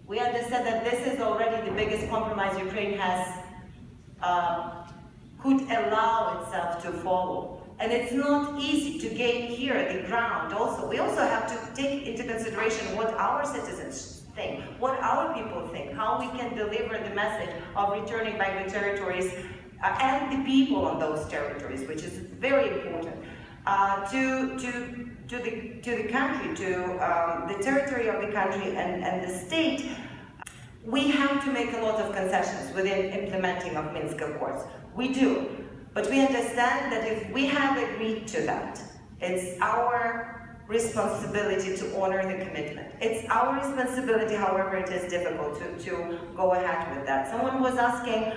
We understand that this is already the biggest compromise Ukraine has could allow itself to follow. And it's not easy to gain here the ground also. We also have to take into consideration what our citizens think, what our people think, how we can deliver the message of returning back the territories and the people on those territories, which is very important, to the country, to the territory of the country and the state. We have to make a lot of concessions within implementing of Minsk Accords. We do. But we understand that if we have agreed to that, it's our responsibility to honor the commitment. It's our responsibility, however it is difficult, to go ahead with that. Someone was asking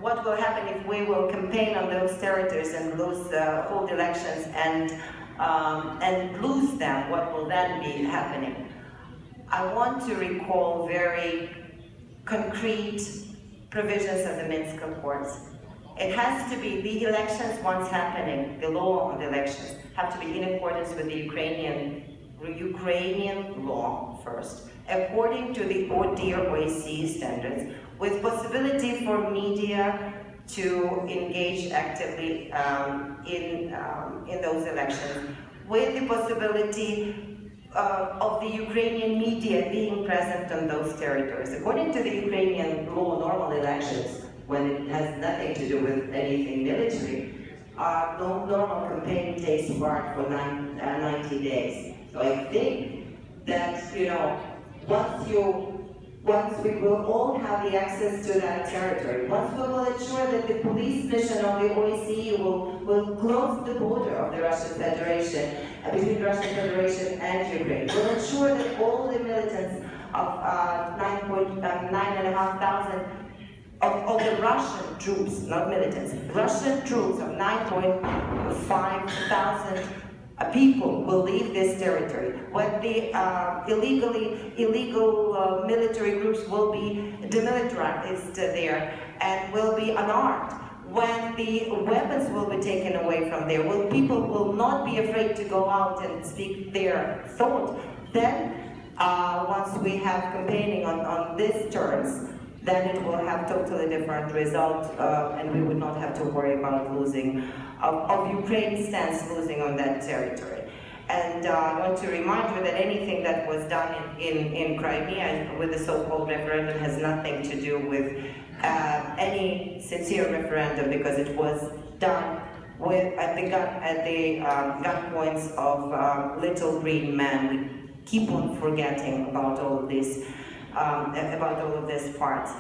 what will happen if we will campaign on those territories and hold elections and lose them. What will then be happening? I want to recall very concrete provisions of the Minsk Accords. It has to be, the elections once happening, the law on the elections, have to be in accordance with the Ukrainian law first, according to the OSCE standards, with possibility for media to engage actively in those elections, with the possibility of the Ukrainian media being present on those territories. According to the Ukrainian law, normal elections, when it has nothing to do with anything military, normal campaign takes part for 90 days. So I think that, once we will all have the access to that territory, once we will ensure that the police mission of the OSCE will close the border of the Russian Federation, between the Russian Federation and Ukraine, we'll ensure that all the militants of 9,500 of the Russian troops, not militants, Russian troops of 9,500 people will leave this territory. When the illegal military groups will be demilitarized there and will be unarmed. When the weapons will be taken away from there, when people will not be afraid to go out and speak their thought, then once we have campaigning on these terms, then it will have totally different result, and we would not have to worry about losing, of Ukraine's stance losing on that territory. And I want to remind you that anything that was done in Crimea with the so-called referendum has nothing to do with any sincere referendum, because it was done at the gun points of little green men. We keep on forgetting about all of this. About all of these parts.